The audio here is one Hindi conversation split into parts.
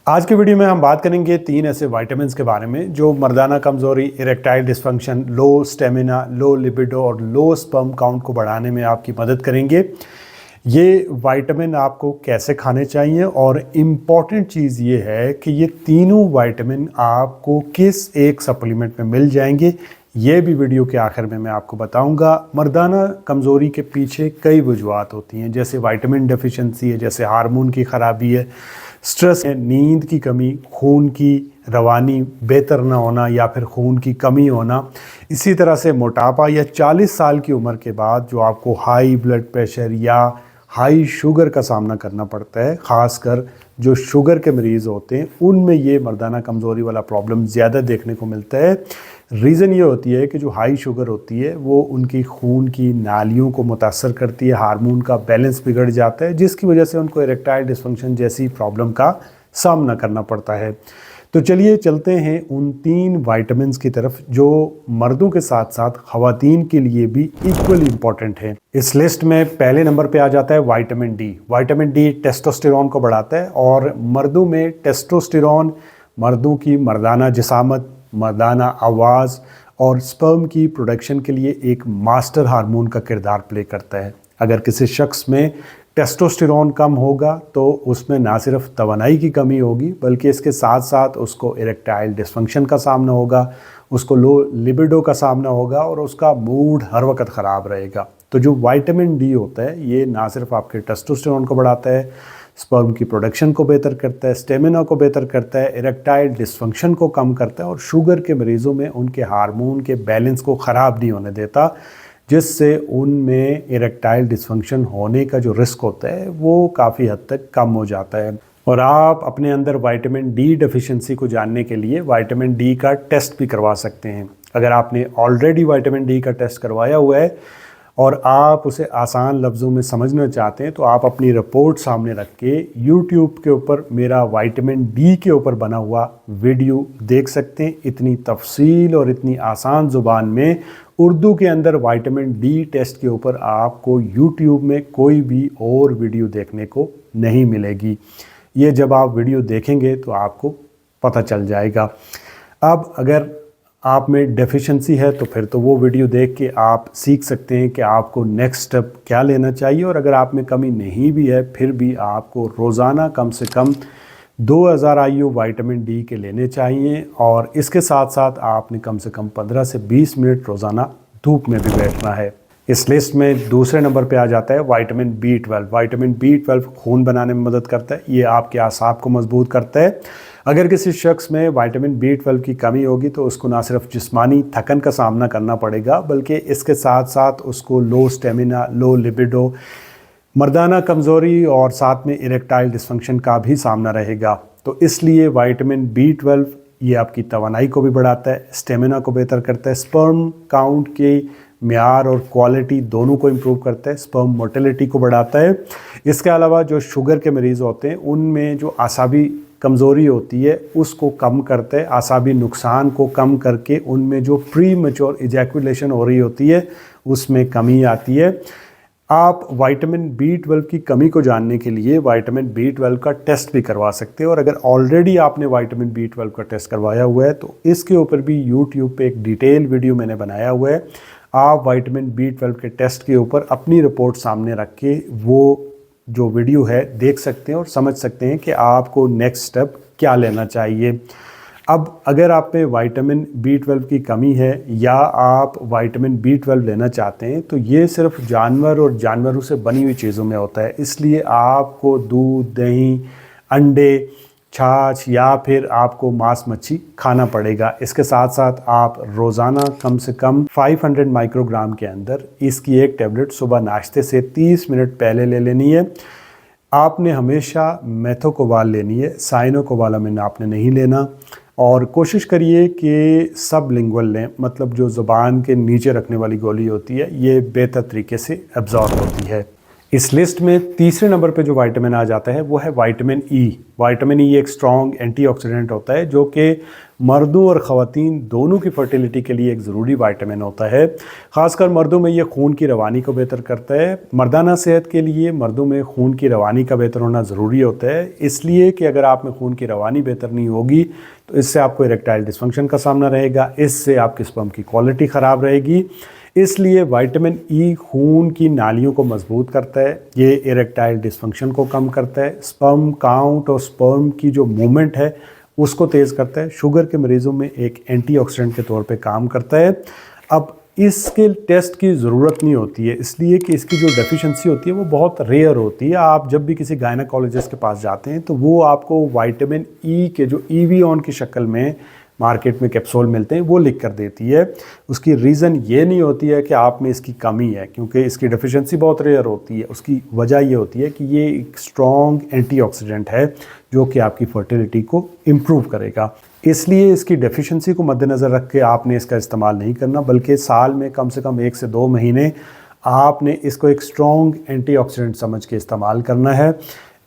आज की वीडियो में हम बात करेंगे 3 ऐसे विटामिन्स के बारे में जो मर्दाना कमज़ोरी, इरेक्टाइल डिस्फंक्शन, लो स्टेमिना, लो लिबिडो और लो स्पर्म काउंट को बढ़ाने में आपकी मदद करेंगे। ये विटामिन आपको कैसे खाने चाहिए और इम्पॉर्टेंट चीज़ ये है कि ये तीनों विटामिन आपको किस एक सप्लीमेंट में मिल जाएंगे, ये भी वीडियो के आखिर में मैं आपको बताऊंगा। मर्दाना कमज़ोरी के पीछे कई वजूहत होती हैं, जैसे विटामिन डेफिशिएंसी है, जैसे हार्मोन की ख़राबी है, स्ट्रेस है, नींद की कमी, खून की रवानी बेहतर ना होना या फिर खून की कमी होना, इसी तरह से मोटापा या 40 साल की उम्र के बाद जो आपको हाई ब्लड प्रेशर या हाई शुगर का सामना करना पड़ता है, ख़ासकर जो शुगर के मरीज़ होते हैं उनमें ये मर्दाना कमज़ोरी वाला प्रॉब्लम ज़्यादा देखने को मिलता है। रीज़न ये होती है कि जो हाई शुगर होती है वो उनकी खून की नालियों को मुतासर करती है, हार्मोन का बैलेंस बिगड़ जाता है, जिसकी वजह से उनको इरेक्टाइल डिस्फंक्शन जैसी प्रॉब्लम का सामना करना पड़ता है। तो चलिए चलते हैं उन 3 विटामिन्स की तरफ जो मर्दों के साथ साथ ख़वातीन के लिए भी इक्वली इम्पॉर्टेंट है। इस लिस्ट में पहले नंबर पे आ जाता है vitamin D. Vitamin D testosterone को बढ़ाता है और मर्दों में टेस्टोस्टेरोन मर्दों की मर्दाना जिसामत, मर्दाना आवाज़ और स्पर्म की प्रोडक्शन के लिए एक मास्टर हार्मोन का किरदार प्ले करता है। अगर किसी शख्स में टेस्टोस्टेरोन कम होगा तो उसमें ना सिर्फ तवानाई की कमी होगी बल्कि इसके साथ साथ उसको इरेक्टाइल डिस्फंक्शन का सामना होगा, उसको लो लिबिडो का सामना होगा और उसका मूड हर वक्त ख़राब रहेगा। तो जो विटामिन डी होता है ये ना सिर्फ आपके टेस्टोस्टेरोन को बढ़ाता है, स्पर्म की प्रोडक्शन को बेहतर करता है, स्टेमिना को बेहतर करता है, इरेक्टाइल डिस्फंक्शन को कम करता है और शुगर के मरीज़ों में उनके हार्मोन के बैलेंस को ख़राब नहीं होने देता, जिससे उनमें इरेक्टाइल डिस्फंक्शन होने का जो रिस्क होता है वो काफ़ी हद तक कम हो जाता है। और आप अपने अंदर विटामिन डी डेफिशिएंसी को जानने के लिए विटामिन डी का टेस्ट भी करवा सकते हैं। अगर आपने ऑलरेडी विटामिन डी का टेस्ट करवाया हुआ है और आप उसे आसान लफ्ज़ों में समझना चाहते हैं तो आप अपनी रिपोर्ट सामने रख के YouTube के ऊपर मेरा विटामिन डी के ऊपर बना हुआ वीडियो देख सकते हैं। इतनी तफसील और इतनी आसान ज़ुबान में उर्दू के अंदर विटामिन डी टेस्ट के ऊपर आपको YouTube में कोई भी और वीडियो देखने को नहीं मिलेगी। ये जब आप वीडियो देखेंगे तो आपको पता चल जाएगा। अब अगर आप में डेफिशिएंसी है तो फिर तो वो वीडियो देख के आप सीख सकते हैं कि आपको नेक्स्ट स्टेप क्या लेना चाहिए, और अगर आप में कमी नहीं भी है फिर भी आपको रोज़ाना कम से कम 2000 IU विटामिन डी के लेने चाहिए और इसके साथ साथ आपने कम से कम 15 से 20 मिनट रोज़ाना धूप में भी बैठना है। इस लिस्ट में दूसरे नंबर पे आ जाता है विटामिन B12। विटामिन B12 खून बनाने में मदद करता है, ये आपके आसाब को मजबूत करता है। अगर किसी शख्स में विटामिन B12 की कमी होगी तो उसको ना सिर्फ जिस्मानी थकन का सामना करना पड़ेगा बल्कि इसके साथ साथ उसको लो स्टेमिना, लो लिबिडो, मर्दाना कमज़ोरी और साथ में इरेक्टाइल डिस्फंक्शन का भी सामना रहेगा। तो इसलिए विटामिन B12 ये आपकी तवानाई को भी बढ़ाता है, स्टेमिना को बेहतर करता है, स्पर्म काउंट की म्यार और क्वालिटी दोनों को इम्प्रूव करता है, स्पर्म मोटिलिटी को बढ़ाता है। इसके अलावा जो शुगर के मरीज़ होते हैं उनमें जो आसाबी कमज़ोरी होती है उसको कम करता है, आसाबी नुकसान को कम करके उनमें जो प्री मैच्योर इजैकुलेशन हो रही होती है उसमें कमी आती है। आप विटामिन B12 की कमी को जानने के लिए विटामिन B12 का टेस्ट भी करवा सकते हैं, और अगर ऑलरेडी आपने विटामिन B12 का टेस्ट करवाया हुआ है तो इसके ऊपर भी YouTube पे एक डिटेल वीडियो मैंने बनाया हुआ है। आप विटामिन B12 के टेस्ट के ऊपर अपनी रिपोर्ट सामने रख के वो जो वीडियो है देख सकते हैं और समझ सकते हैं कि आपको नेक्स्ट स्टेप क्या लेना चाहिए। अब अगर आप में विटामिन B12 की कमी है या आप विटामिन B12 लेना चाहते हैं तो ये सिर्फ जानवर और जानवरों से बनी हुई चीज़ों में होता है, इसलिए आपको दूध, दही, अंडे, छाछ या फिर आपको मांस मच्छी खाना पड़ेगा। इसके साथ साथ आप रोज़ाना कम से कम 500 माइक्रोग्राम के अंदर इसकी एक टैबलेट सुबह नाश्ते से 30 मिनट पहले ले लेनी है। आपने हमेशा मेथोकोबाल लेनी है, साइनोकोबालामिन आपने नहीं लेना, और कोशिश करिए कि सबलिंगुअल लें, मतलब जो ज़ुबान के नीचे रखने वाली गोली होती है ये बेहतर तरीके से एब्जॉर्ब होती है। इस लिस्ट में तीसरे नंबर पे जो विटामिन आ जाता है वो है विटामिन ई। विटामिन ई एक स्ट्रॉन्ग एंटीऑक्सीडेंट होता है जो कि मर्दों और ख़वातीन दोनों की फर्टिलिटी के लिए एक ज़रूरी विटामिन होता है। ख़ासकर मर्दों में ये खून की रवानी को बेहतर करता है। मर्दाना सेहत के लिए मर्दों में खून की रवानी का बेहतर होना ज़रूरी होता है, इसलिए कि अगर आप में खून की रवानी बेहतर नहीं होगी तो इससे आपको इरेक्टाइल डिस्फंक्शन का सामना रहेगा, इससे आपके स्पर्म की क्वालिटी ख़राब रहेगी। इसलिए विटामिन ई खून की नालियों को मजबूत करता है, ये इरेक्टाइल डिस्फंक्शन को कम करता है, स्पर्म काउंट और स्पर्म की जो मूवमेंट है उसको तेज़ करता है, शुगर के मरीज़ों में एक एंटीऑक्सीडेंट के तौर पे काम करता है। अब इसके टेस्ट की ज़रूरत नहीं होती है, इसलिए कि इसकी जो डेफिशिएंसी होती है वो बहुत रेयर होती है। आप जब भी किसी गायनेकोलॉजिस्ट के पास जाते हैं तो वो आपको विटामिन ई के जो ईवीऑन की शक्ल में मार्केट में कैप्सूल मिलते हैं वो लिख कर देती है। उसकी रीज़न ये नहीं होती है कि आप में इसकी कमी है, क्योंकि इसकी डेफिशिएंसी बहुत रेयर होती है। उसकी वजह ये होती है कि ये एक स्ट्रॉन्ग एंटीऑक्सीडेंट है जो कि आपकी फर्टिलिटी को इम्प्रूव करेगा। इसलिए इसकी डेफिशिएंसी को मद्देनज़र रख के आपने इसका इस्तेमाल नहीं करना, बल्कि साल में कम से कम 1 से 2 महीने आपने इसको एक स्ट्रॉन्ग एंटीऑक्सीडेंट समझ के इस्तेमाल करना है।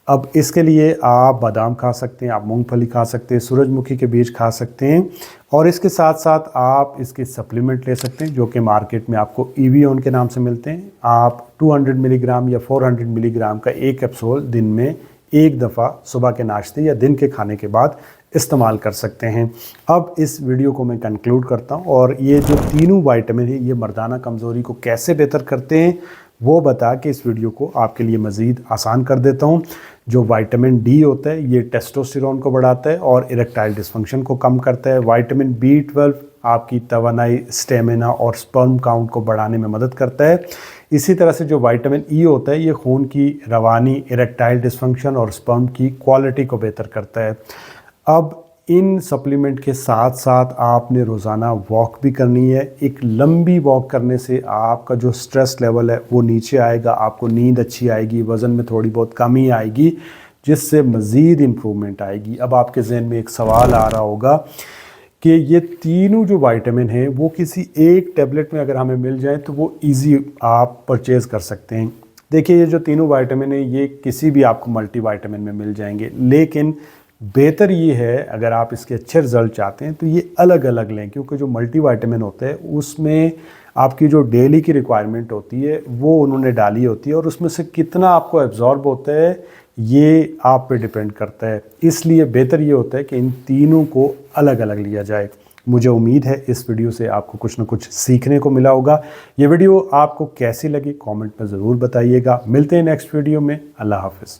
अब इसके लिए आप बादाम खा सकते हैं, आप मूंगफली खा सकते हैं, सूरजमुखी के बीज खा सकते हैं, और इसके साथ साथ आप इसके सप्लीमेंट ले सकते हैं जो कि मार्केट में आपको ईवीऑन के नाम से मिलते हैं। आप 200 मिलीग्राम या 400 मिलीग्राम का एक कैप्सूल दिन में एक दफ़ा सुबह के नाश्ते या दिन के खाने के बाद इस्तेमाल कर सकते हैं। अब इस वीडियो को मैं कंक्लूड करता हूँ, और ये जो तीनों विटामिन है ये मर्दाना कमज़ोरी को कैसे बेहतर करते हैं वो बता के इस वीडियो को आपके लिए मज़ीद आसान कर देता हूँ। जो विटामिन डी होता है ये टेस्टोस्टेरोन को बढ़ाता है और इरेक्टाइल डिस्फंक्शन को कम करता है। विटामिन B12 आपकी तवानाई, स्टेमिना और स्पर्म काउंट को बढ़ाने में मदद करता है। इसी तरह से जो विटामिन ई होता है ये खून की रवानी, इरेक्टाइल डिस्फंक्शन और स्पर्म की क्वालिटी को बेहतर करता है। अब इन सप्लीमेंट के साथ साथ आपने रोज़ाना वॉक भी करनी है। एक लंबी वॉक करने से आपका जो स्ट्रेस लेवल है वो नीचे आएगा, आपको नींद अच्छी आएगी, वज़न में थोड़ी बहुत कमी आएगी, जिससे मज़ीद इम्प्रूवमेंट आएगी। अब आपके जहन में एक सवाल आ रहा होगा कि ये तीनों जो विटामिन हैं वो किसी एक टैबलेट में अगर हमें मिल जाए तो वो ईजी आप परचेज़ कर सकते हैं। देखिए, ये जो तीनों विटामिन हैं ये किसी भी आपको मल्टी विटामिन में मिल जाएंगे, लेकिन बेहतर ये है अगर आप इसके अच्छे रिज़ल्ट चाहते हैं तो ये अलग अलग लें, क्योंकि जो मल्टी विटामिन होते हैं उसमें आपकी जो डेली की रिक्वायरमेंट होती है वो उन्होंने डाली होती है, और उसमें से कितना आपको एब्जॉर्ब होता है ये आप पे डिपेंड करता है। इसलिए बेहतर ये होता है कि इन तीनों को अलग अलग लिया जाए। मुझे उम्मीद है इस वीडियो से आपको कुछ ना कुछ सीखने को मिला होगा। ये वीडियो आपको कैसी लगी कमेंट में ज़रूर बताइएगा। मिलते हैं नेक्स्ट वीडियो में। अल्लाह हाफ़िज़।